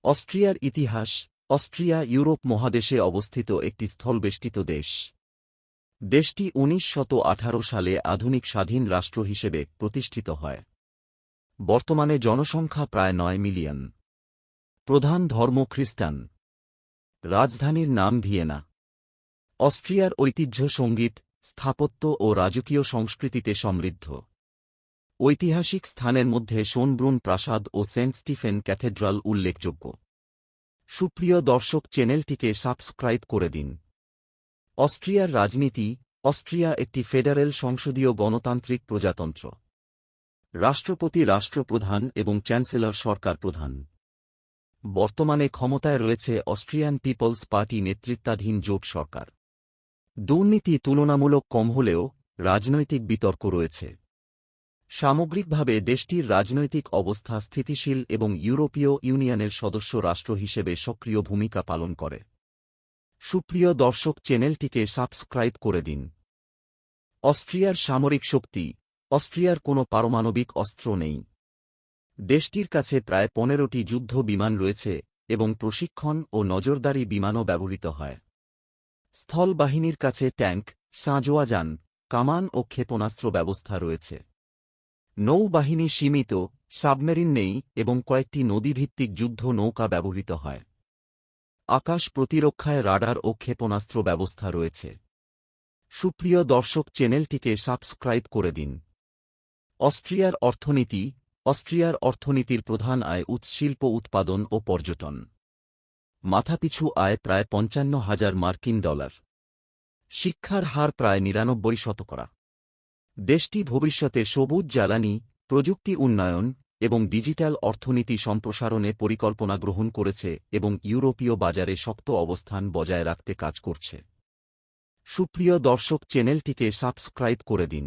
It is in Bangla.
অস্ট্রিয়ার ইতিহাস। অস্ট্রিয়া ইউরোপ মহাদেশে অবস্থিত একটি স্থলবেষ্টিত দেশ। দেশটি ১৯১৮ সালে আধুনিক স্বাধীন রাষ্ট্র হিসেবে প্রতিষ্ঠিত হয়। বর্তমানে জনসংখ্যা প্রায় ৯ মিলিয়ন। প্রধান ধর্ম খ্রিস্টান। রাজধানীর নাম ভিয়েনা। অস্ট্রিয়ার ঐতিহ্য সঙ্গীত, স্থাপত্য ও রাজকীয় সংস্কৃতিতে সমৃদ্ধ। ঐতিহাসিক স্থানের মধ্যে শোনব্রুন প্রাসাদ ও সেন্ট স্টিফেন ক্যাথেড্রাল উল্লেখযোগ্য। সুপ্রিয় দর্শক, চ্যানেলটিকে সাবস্ক্রাইব করে দিন। অস্ট্রিয়ার রাজনীতি। অস্ট্রিয়া একটি ফেডারেল সংসদীয় গণতান্ত্রিক প্রজাতন্ত্র। রাষ্ট্রপতি রাষ্ট্রপ্রধান এবং চ্যান্সেলর সরকার প্রধান। বর্তমানে ক্ষমতায় রয়েছে অস্ট্রিয়ান পিপলস পার্টি নেতৃত্বাধীন জোট সরকার। দুর্নীতি তুলনামূলক কম হলেও রাজনৈতিক বিতর্ক রয়েছে। সামগ্রিকভাবে দেশটির রাজনৈতিক অবস্থা স্থিতিশীল এবং ইউরোপীয় ইউনিয়নের সদস্য রাষ্ট্র হিসেবে সক্রিয় ভূমিকা পালন করে। সুপ্রিয় দর্শক, চ্যানেলটিকে সাবস্ক্রাইব করে দিন। অস্ট্রিয়ার সামরিক শক্তি। অস্ট্রিয়ার কোনো পারমাণবিক অস্ত্র নেই। দেশটির কাছে প্রায় ১৫টি যুদ্ধ বিমান রয়েছে এবং প্রশিক্ষণ ও নজরদারি বিমানও ব্যবহৃত হয়। স্থল বাহিনীর কাছে ট্যাঙ্ক, সাঁজোয়া যান, কামান ও ক্ষেপণাস্ত্র ব্যবস্থা রয়েছে। নৌবাহিনী সীমিত, সাবমেরিন নেই এবং কয়েকটি নদীভিত্তিক যুদ্ধ নৌকা ব্যবহৃত হয়। আকাশ প্রতিরক্ষায় রাডার ও ক্ষেপণাস্ত্র ব্যবস্থা রয়েছে। সুপ্রিয় দর্শক, চ্যানেলটিকে সাবস্ক্রাইব করে দিন। অস্ট্রিয়ার অর্থনীতি। অস্ট্রিয়ার অর্থনীতির প্রধান আয় উৎস শিল্প উৎপাদন ও পর্যটন। মাথাপিছু আয় প্রায় ৫৫,০০০ মার্কিন ডলার। শিক্ষার হার প্রায় ৯৯%। দেশটি ভবিষ্যতে সবুজ জ্বালানি, প্রযুক্তি উন্নয়ন এবং ডিজিটাল অর্থনীতি সম্প্রসারণে পরিকল্পনা গ্রহণ করেছে এবং ইউরোপীয় বাজারে শক্ত অবস্থান বজায় রাখতে কাজ করছে। সুপ্রিয় দর্শক, চ্যানেলটিকে সাবস্ক্রাইব করে দিন।